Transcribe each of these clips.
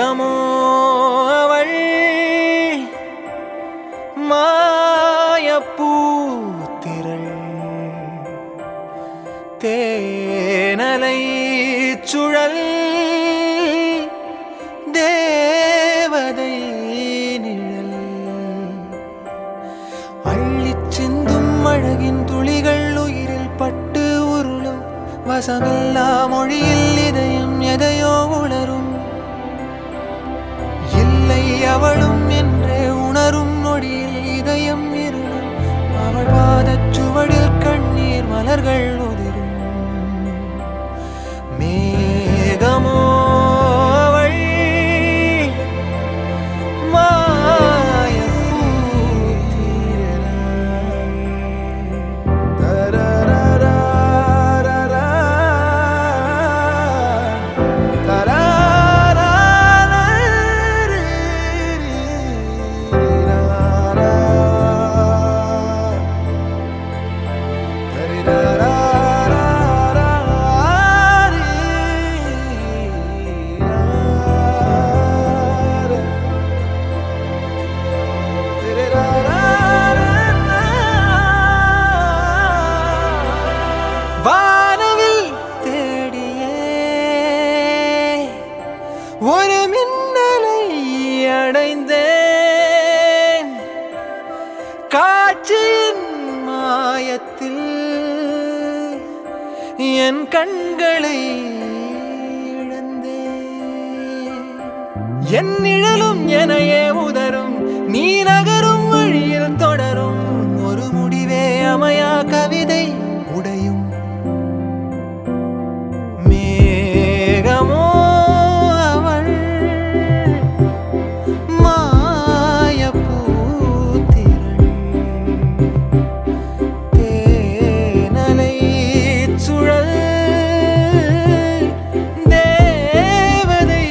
மேகமோ அவள் மாயப்பூத்திரள் தேனலை சுழல் தேவதை நிழல் அள்ளிச் சிந்தும் அழகின் துளிகள் உயிரில் பட்டு உருளும் வசமில்லா மொழியில் இதயம் எதையோ உணரும் இல்லை அவளும் என்றே உணரும் நொடியில் இதயம் இருளும் அவள் பாதச் சுவடில் கண்ணீர் மலர்கள் உதிரும் மேகமோ அவள் வானவில் தேடியே ஒரு மின்னலை அடைந்தேன் காட்சியின் மாயத்தில் என் கண்களை இழந்தேன் என் நிழலும் எனையே உதரும் நீ நகரும் வழியில் தொடரும் ஒரு முடிவே அமையா கவிதை உடையும் மேகமோ அவள் மாயப்பூத்திரள் தேனலை சுழல் தேவதை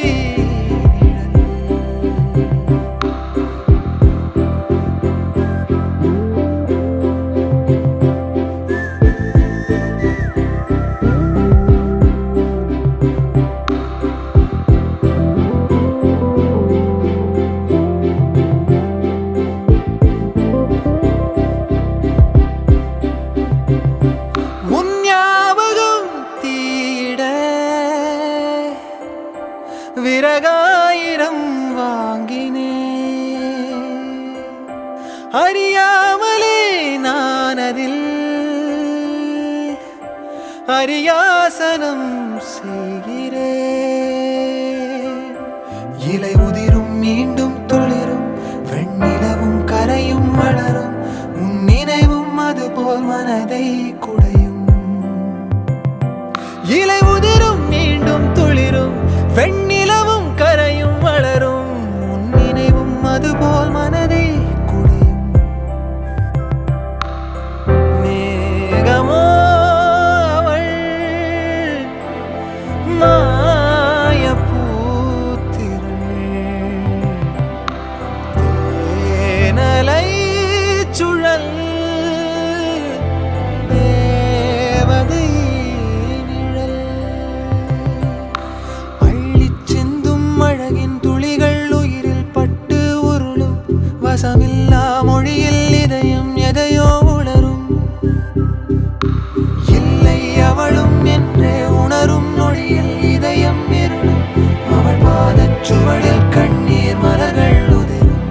உன் ஞாபகம் தீட விறகாயிரம் வாங்கினேன் அறியாமலே நான் அதில் அரியாசனம் செய்கிறேன் இலை உதிரும் மீண்டும் துளிரும் வெண்ணிலவும் கரையும் வளரும் உன் நினைவும் அதுபோல் மனதை குடையும் இலை உதிரும் மீண்டும் துளிரும் வெண்ணிலவும் கரையும் வளரும் உன் நினைவும் அதுபோல் மனதை குடையும் மேகமோ அவள் மாயப்பூத்திரள் தேனலை சுழல் தேவதை நிழல் அள்ளிச் சிந்தும் அழகின் துளிகள் உயிரில் பட்டு உருளும் வசமில்லா மொழியில் இதயம் எதையோ உணரும் இல்லை அவளும் என்றே உணரும் நொடியில் இதயம் இருளும் அவள் பாதச் சுவடில் கண்ணீர் மலர்கள் உதிரும்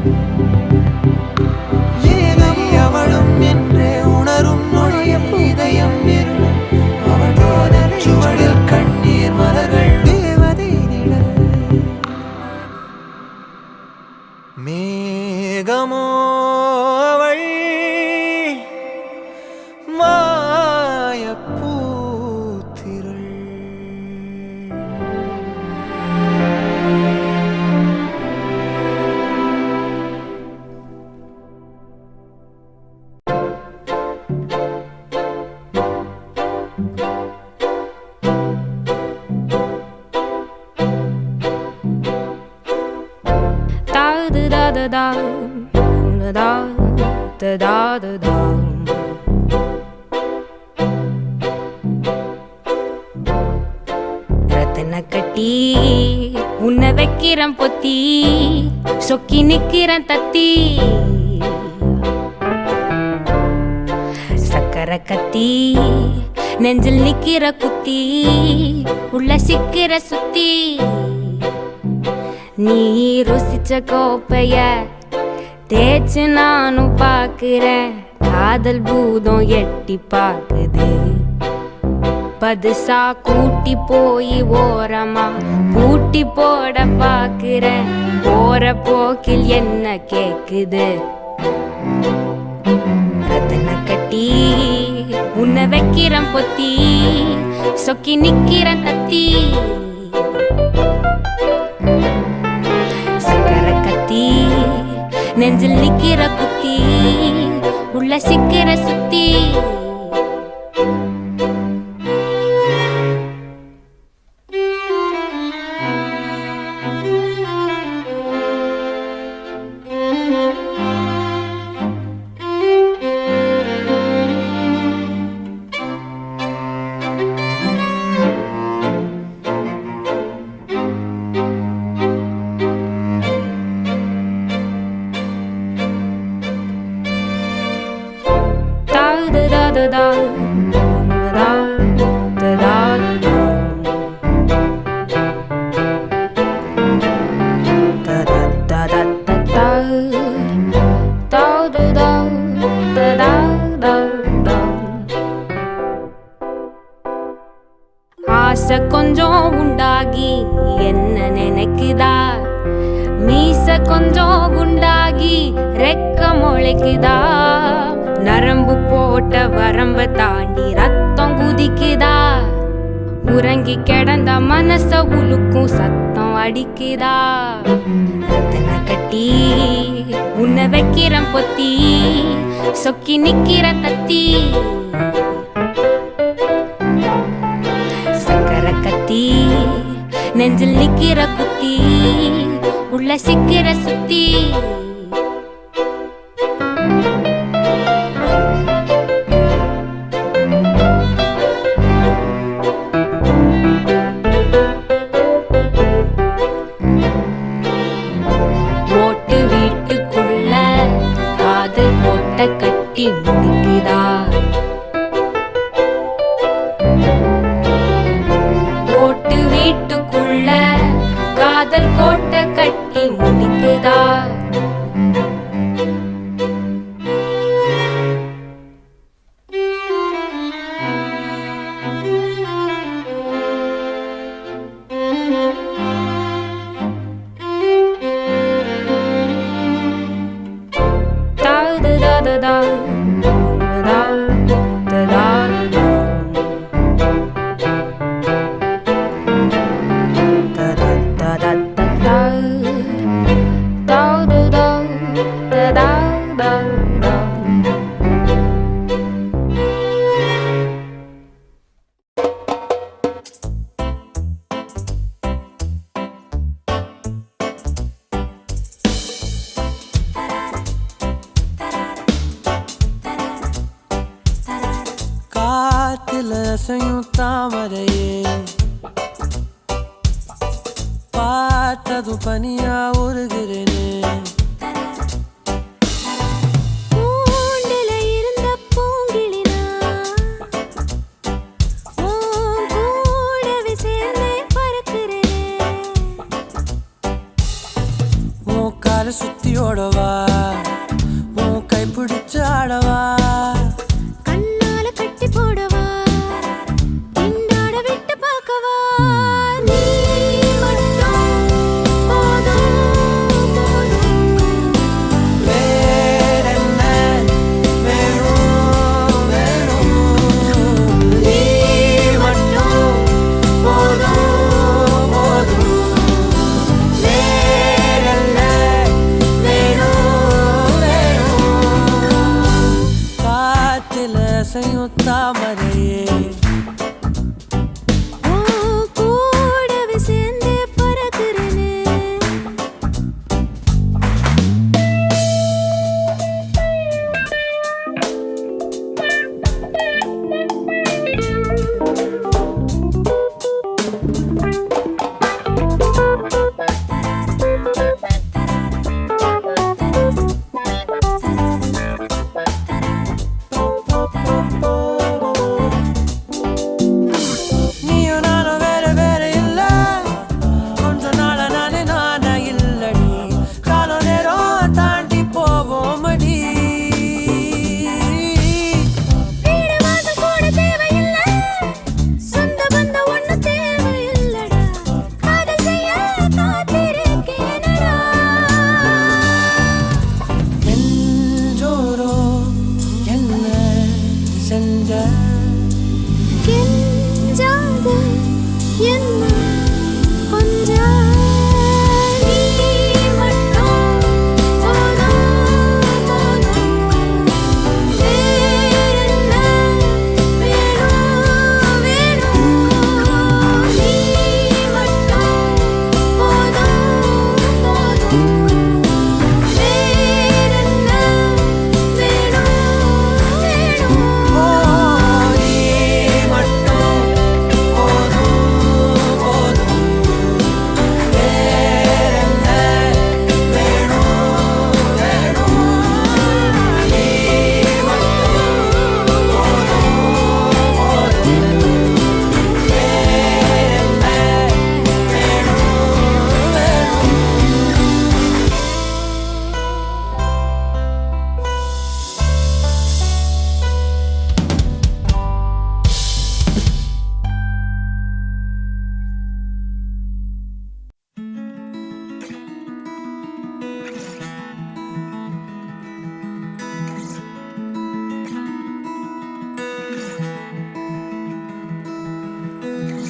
இல்லை அவளும் என்றே உணரும் நொடியில் இதயம் இருளும் அவள் பாதச் சுவடில் கண்ணீர் மலர்கள் தேவதை நிழல் மேகமோ அவள் மாயப்பூத்திரள் da da da da da da da da da. ரத்தன கட்டி உன்னை வைக்கிறேன் பொத்தி சொக்கி நிக்கிறேன் தத்தி சக்கரை கத்தி நெஞ்சில் நிக்கிற குத்தி உள்ள சிக்கிற சுத்தி நீ ருசிச்ச கோப்பைய தேய்ச்சு நானும் பாக்குறேன் காதல் பூதம் எட்டி பாக்குது பதுசா கூட்டி போய் ஓரமா பூட்டி போட பாக்குறேன் போற போக்கில் என்ன கேக்குது ரத்தன கட்டி உன்னை வைக்கிறேன் பொத்தி சொக்கி நிக்கிறேன் தத்தி சக்கரை கத்தி நெஞ்சில் நிக்கிற குத்தி உள்ள சிக்கிற சுத்தி ஆசை கொஞ்சம் உண்டாகி என்ன நினைக்குதா மீச கொஞ்சம் குண்டாகி ரெக்க முளைக்குதா நரம்பு போட்ட வரம்ப தாண்டி ரத்தம் குதிக்குதா உறங்கி கிடந்த மனச உலுக்கும் சத்தம் அடிக்குதா ரத்தன கட்டி உன்னை வைக்கிறேன் பொத்தி சொக்கி நிக்கிற தத்தி சக்கரை கத்தி நெஞ்சில் நிக்கிற குத்தி உள்ள சிக்கிற சுத்தி ஓட்டு வீட்டுக்குள்ள காதல் கோட்டை கட்டி முடிக்குதா ஓட்டு வீட்டுக்குள்ள காதல் கோட்டை கட்டி முடிக்குதா அசையும் தாமரையே பார்த்ததும் பனியா உருகிறேனே சுத்தி ஓடவா உன் கை பிடிச்சு ஆடவா கண்ணால கட்டி போடவா திண்டாட விட்டு பார்க்கவா நீ மட்டும் போதும் வேறென்ன வேணும் வேணும் நீ மட்டும் போதும் போதும் அசையும் தாமரையே கூடவே சேர்ந்து பறக்கிறேனே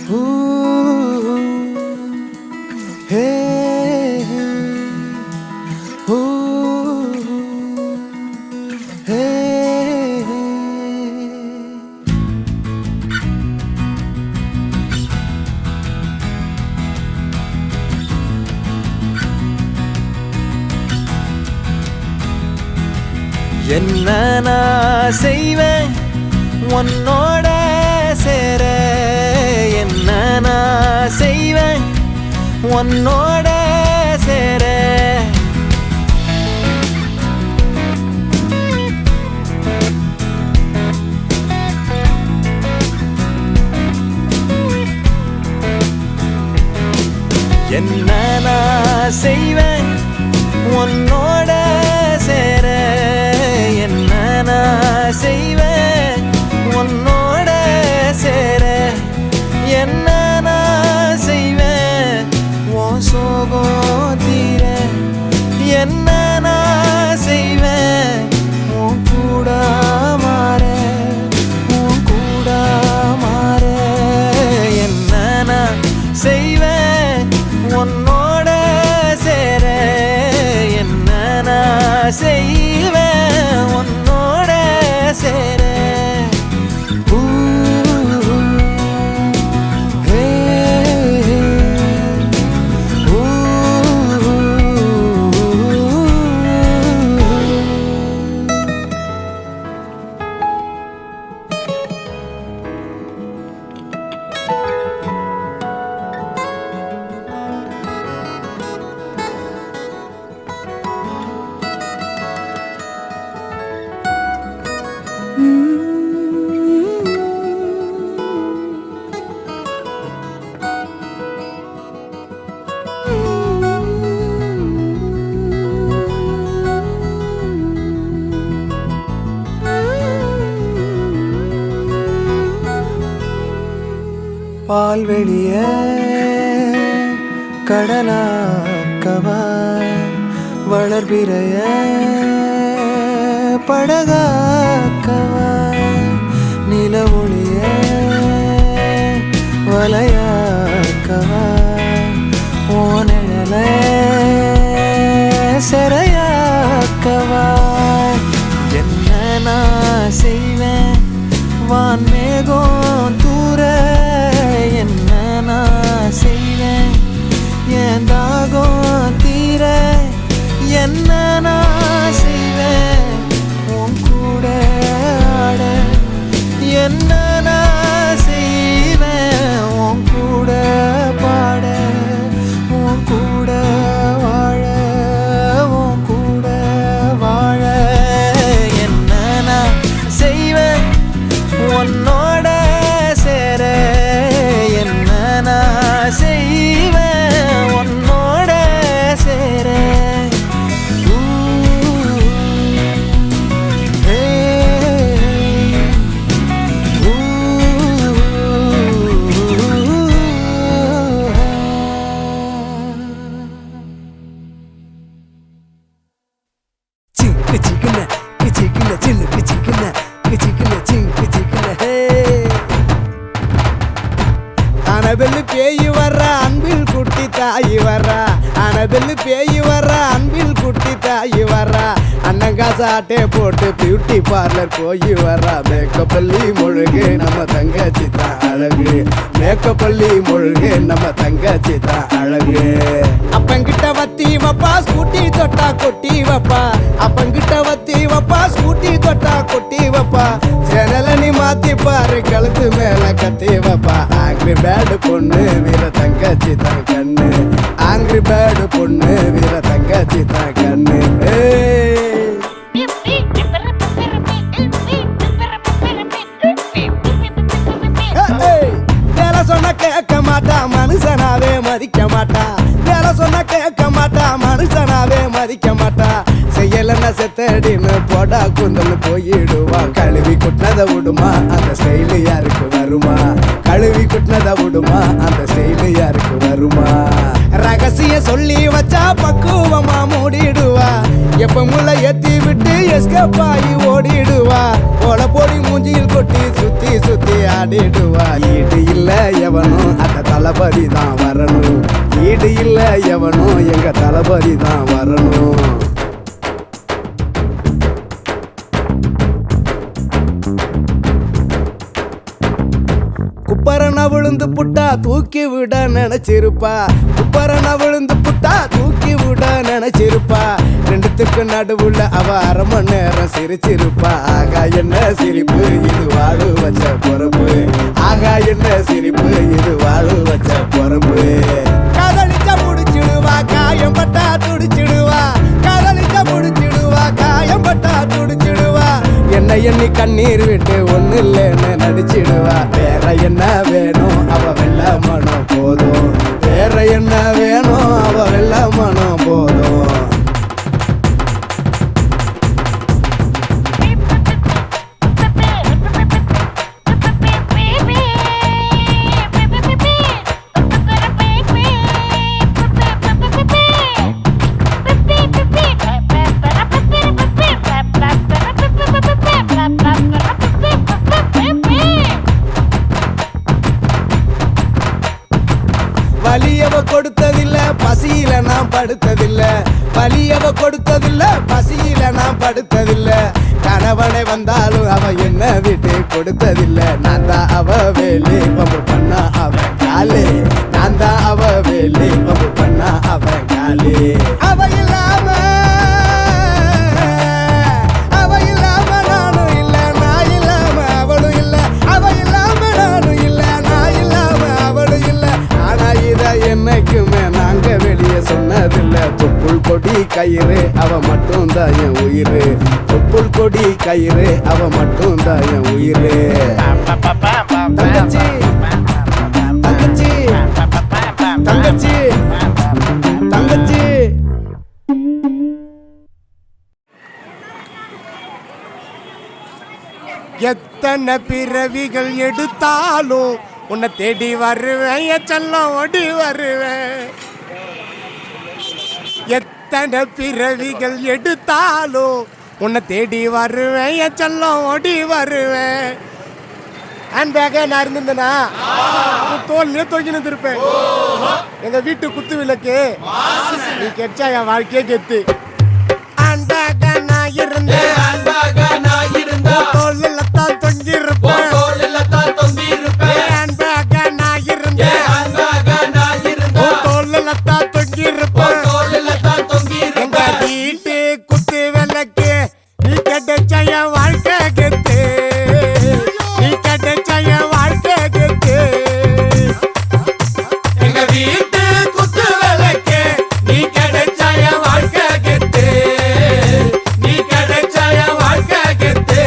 Ooh, hey, ooh, hey. என்ன நான் செய்வேன் உன்னோட சேர என்ன நான் செய்வேன் உன்னோட சேர என்ன நான் செய்வேன் உன்னோட சேர என்ன நான் செய்வேன் உன்னோட சேர என்ன நான் செய்வேன் உன் சோகம் தீர என்ன நான் செய்வேன் உன் கூட மாற உன் கூட மாற என்ன நான் செய்வேன் உன்னோட சேர என்ன நான் செய்வேன் உன்னோட சேர பால்வெளிய கடலாக்கவா வளர்பிறைய படகாக்கவா நில ஒளிய வலையாக்கவா ஓனழல செறையாக்கவா என்ன நான் செய்வேன் வான்மேகம் தூர என்ன நான் செய்வேன் என் தாகம் தீர என்ன நான் செய்வேன் உன் கூட ஆட என்ன நான் செய்வேன் உன் கூட பாட உன் கூட வாழ உன் கூட வாழ என்ன நான் செய்வேன் உன்னோட சேர என்ன நான் செய்வேன் உன்னோட சேர அனபெல்லு பேய் வர்ற அன்பில் குட்டி தாயி வர்றா அனபெல்லு பேய் வர்ற அன்பில் குட்டி தாயி வர்றா அன்னங்காசாட்டே போட்டு பியூட்டி பார்லர் போய் வர்றா மேக்கப்பள்ளி முழுகு நம்ம தங்கச்சி தான் அழகு மேக்கப்பள்ளி முழுகு நம்ம தங்கச்சி தான் அழகு அப்பங்கிட்ட வத்தி வப்பா ஸ்கூட்டி தொட்டா கொட்டி வப்பா அப்பங்கிட்ட வத்தி வப்பா ஸ்கூட்டி தொட்டா கொட்டி வப்பா ஜனல நீ மாத்தி பாரு கழுத்து மேல கத்தி வப்பா ஆங்கிரி பேடு பொண்ணு வீர தங்கச்சி தான் கண்ணு ஆங்கிரி பேடு பொண்ணு வீர தங்கச்சி தான் கண்ணு வேலை சொன்ன கேட்க மாட்டா மனுஷனாவே மதிக்க மாட்டா வேலை சொன்ன கேட்க மாட்டா மனுஷனாவே மதிக்க மாட்டா செய்யலன்னா செத்தடின்னு போடா குந்தல் போயிடுவா கழுவி குட்டினத விடுமா அந்த ஸ்டைலு யாருக்கு வருமா கழுவி குட்டினத விடுமா அந்த ஸ்டைலு யாருக்கு வருமா ரகசியம் சொல்லி வச்சா பக்குவமா மூடிடுவா எப்ப முள்ள ஏத்தி விட்டு எஸ்கேப் ஆகி ஓடிடுவா போல போடி மூஞ்சியில் கொட்டி சுத்தி சுத்தி ஆடிடுவா ஈடு இல்ல எவனும் அந்த தளபதி தான் வரணும் ஈடு இல்ல எவனும் எங்க தளபதி தான் வரணும் குப்பரன விழுந்து புட்டா தூக்கி விட நினைச்சிருப்பா குப்பரன விழுந்து புட்டா தூக்கி விட நினைச்சிருப்பா ரெண்டுத்துக்கு நடுவுல அவ அரை மணி நேரம் சிரிச்சிருப்பா ஆகா என்ன சிரிப்பு இது வாழு வச்ச பொறுப்பு ஆகா என்ன சிரிப்பு இது வாழு வச்ச பொறுப்பு காதலிச்சா முடிச்சிடுவா காயம் பட்டா துடிச்சிடுவா காதலிச்சா முடிச்சிடுவா காயம் பட்டா துடிச்சிடுவா என்ன எண்ணி கண்ணீர் விட்டு ஒண்ணு இல்லைன்னு நடிச்சிடுவா வேற என்ன வேணும் அவ வெள்ள மனம் போதும் வேற என்ன வேணும் அவ வெள்ள மனம் போதும் வலியவ கொடுத்ததில்ல பசியில நான் படுத்ததில்ல வலியவ கொடுத்ததில்ல பசியில நான் படுத்ததில்ல கணவனை வந்தாலும் அவ என்ன விட்டு கொடுத்ததில்ல நான் தான் அவ வேலி பம்பு பண்ணா அவ காலே நான் தான் அவ வேலி பம்பு பண்ணா அவ காலே அவ இல்லாம நானும் இல்ல நான் இல்லாம அவளும் இல்ல அவ இல்லாம நானும் இல்ல நான் இல்லாம அவளும் இல்ல ஆனா இத என்னைக்குமே நாங்க வெளியே சொன்னதில்ல தொப்புள் கொடி கயிறு அவ மட்டும் தான் என் உயிரு தொப்புள் கொடி கயிறு அவ மட்டும் தான் என் உயிரு தங்கச்சி தங்கச்சி தங்கச்சி தங்கச்சி எத்தனை பிறவிகள் எடுத்தாலும் உன்னை தேடி வருவேன் என் செல்லம் ஓடி வருவேன் எத்தனை பிறவிகள் எடுத்தாலும் உன்னை தேடி வருவேன் என் செல்லம் ஓடி வருவேன் ஹேண்ட் பேக்கே நான் இருந்திருந்தேனா தோல்லையே தொங்கினு இருப்பேன் எங்க வீட்டு குத்து விளக்கு நீ கெச்சா என் வாழ்க்கையே கெத்து ஹேண்ட் பேக்கா நான் இருந்தேன் தோல்ல தான் தொங்கி இருப்பேன் ஹேண்ட் பேக்கா நான் இருந்தேன் தோல்ல தான் தொங்கி இருப்பேன் எங்க வீட்டு குத்து விளக்கு நீ கெட்டச்சா என் வாழ்க்கை கெத்து நீ கெட்டச்சா என் வாழ்க்கை கெத்து எங்க வீட்டு குத்து விளக்கு நீ கெட்டச்சா என் வாழ்க்கை கெத்து நீ கெட்டச்சா என் வாழ்க்கை கெத்து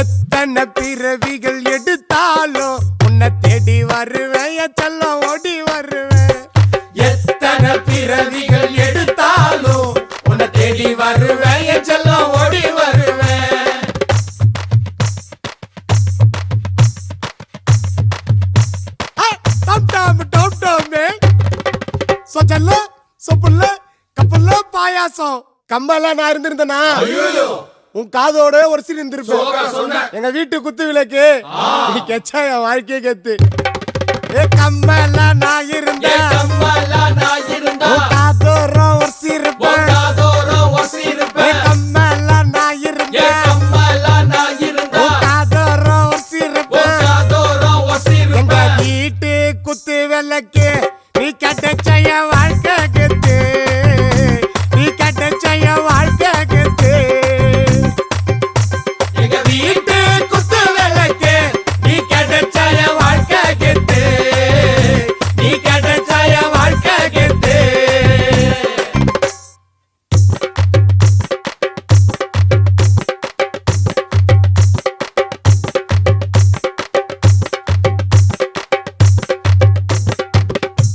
எத்தனை பிறவிகள் எடுத்தாலும் உன்னை தேடி வருவேன் என் செல்லம் ஓடி வருவேன் எத்தனை பிறவிகள் எடுத்தாலும் உன்னை தேடி வருவேன் என் செல்லம் ஓடி வருவேன் பாயாசம் கம்பல நான் இருந்திருந்தேனா உன் காதோட ஒரு சீன் இருந்திருப்பேன் எங்க வீட்டு குத்து விளக்கு நீ கெச்சா என் வாழ்க்கையே கெத்து கம்பல நான் இருந்தேன் காதோரம் ஒரு சீருப்பேன் கம்பல நான் இருந்தேன் காதோரம் ஒரு சீருப்பேன் எங்க வீட்டு குத்து விளக்கு நீ கெட்டச்ச என் வாழ்க்கை கெத்து நீ கெட்டச்ச என் வாழ்க்கை கெத்து எங்க வீட்டு குத்து விளக்கு நீ கெட்டச்ச என் வாழ்க்கை கெத்து நீ கெட்டச்ச என் வாழ்க்கை கெத்து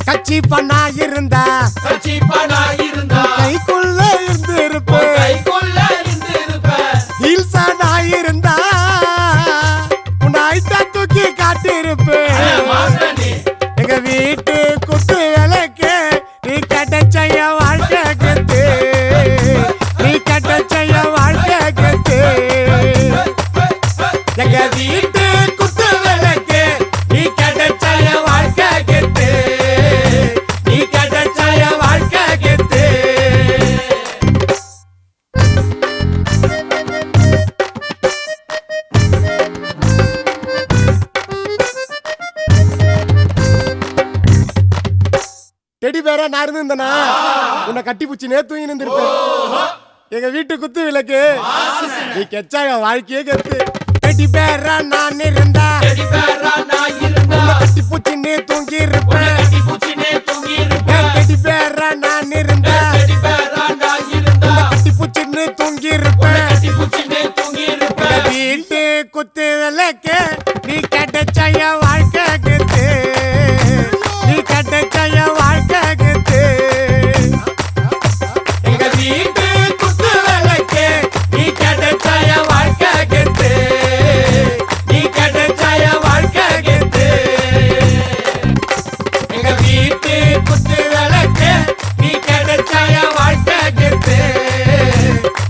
கட்சி பண்ணா இருந்தா கைக்குள்ள இருந்து இருப்பேன் ஹீல்ஸா நான் இருந்தா உன் ஐட்டா தூக்கி காட்டி இருப்பேன் எங்க வீட்டு நான் இருந்திருந்தேனா உன்னை கட்டி பூச்சி தூங்கி நின்றுருப்பேன். எங்க வீட்டு குத்து விளக்கு நீ கெச்சா என் வாழ்க்கையே கெத்து. கட்டி பேரா நான் இருந்தா உன்னை கட்டி பூச்சி தூங்கி இருப்பேன். கட்டி பேரா நான் இருந்தா உன்னை கட்டி பூச்சி தூங்கி இருப்பேன். வீட்டு குத்து விளக்கு நீ கிடைச்சா என் வாழ்க்கை கெத்து. நீ கிடைச்சா என் வாழ்க்கை கெத்து. எங்க வீட்டு குத்து விளக்கு நீ கிடைச்சா என் வாழ்க்கை கெத்து. நீ கிடைச்சா என் வாழ்க்கை கெத்து. எங்க வீட்டு குத்து விளக்கு நீ கிடைச்சா என் வாழ்க்கை கெத்து.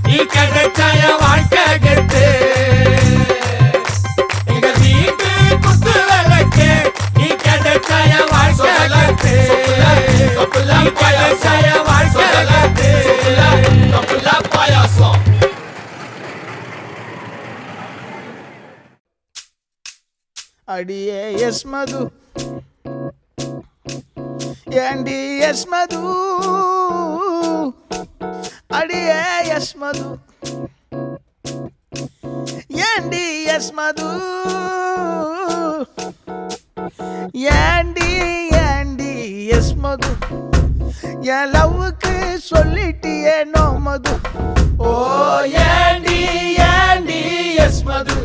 நீ கிடைச்சா என் வாழ்க்கை கெத்து. எங்க வீட்டு குத்து விளக்கு நீ கிடைச்சா என் வாழ்க்கை கெத்து. நீ கிடைச்சா என் வாழ்க்கை கெத்து. அடியே எஸ் மது ஏண்டி எஸ் மது அடியே எஸ் மது ஏண்டி எஸ் மது ஏண்டி ஏண்டி எஸ் மது என் லவ்வுக்கு சொல்லிட்டியே நோ மது. ஓ ஏண்டி ஏண்டி எஸ் மது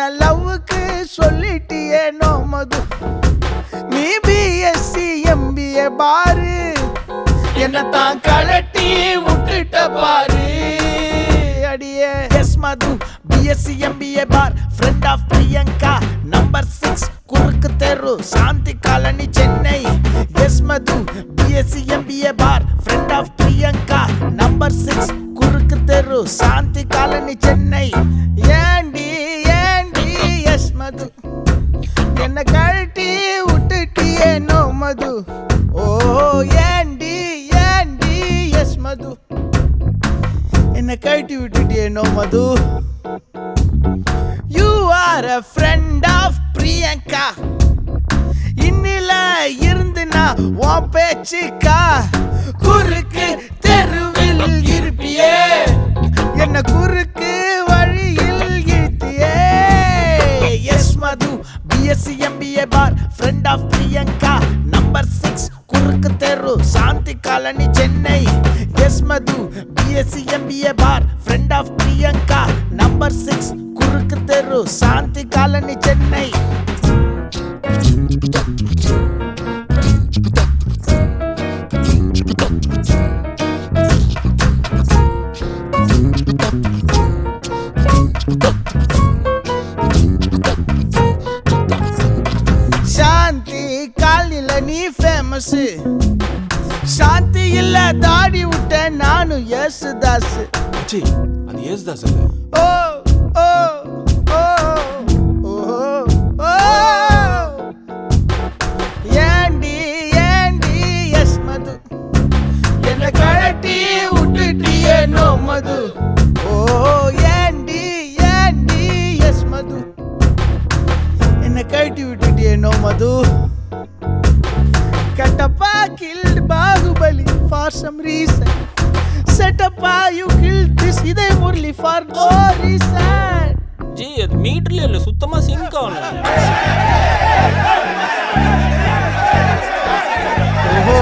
என் லவ்வுக்கு சொல்லிட்டியே நோ மது. நீ பிஎஸ்சி எம்பிஏ பாரு என்ன தான் கலட்டி விட்டுட்ட பாரு. அடியே எஸ் மது பிஎஸ்சி எம்பிஏ பார் ஃப்ரெண்ட் ஆஃப் பிரியங்கா நம்பர் 6 குறுக்கு தெரு Shanthi colony Chennai. S Madhu BSc MBA பார் ஃப்ரெண்ட் ஆஃப் பிரியங்கா நம்பர் 6 குறுக்கு தெரு சாந்தி காலனி சென்னை. ஏண்டி ஏண்டி எஸ் மது என்ன கழட்டி விட்டுட்டியே நோ மது. ஓ ஏண்டி ஏண்டி எஸ் மது என்ன கழட்டி விட்டுட்டியே no Madhu. You are a friend of Priyanka இன்னில இருந்துனா உன் பேச்சுக்கா குறுக்கு தெருவில் இருப்பியே என்ன குறுக்கு வழியில் இழுத்தியே. எஸ் மது பிஎஸ்சி எம்பிஏ பார் ஃப்ரெண்ட் ஆஃப் பிரியங்கா நம்பர் 6 குறுக்கு தெரு Shanthi colony Chennai. S Madhu BSc MBA பார் ஃப்ரெண்ட் ஆஃப் பிரியங்கா நம்பர் 6 குறுக்கு தெரு சாந்தி காலனி சென்னை. சாந்தி காலில நீ ஃபேமஸ் சாந்தி இல்ல தாடி விட்ட நானும் யேசுதாஸ். அது யேசுதாஸ் இல்ல. ஓ ஓ ஓ ஓ ஏண்டி ஏண்டி எஸ் மது என்ன கழட்டி விட்டுட்டியே நோ மது. ஓ ஏண்டி ஏண்டி எஸ் மது என்ன கழட்டி விட்டுட்டியே no Madhu. Katappa killed Bahubali for some reason. Setappa you killed this Idai Murli for no reason. G அது மீட்டர்ல இல்ல சுத்தமா சிங்க் ஆகணும். ஓ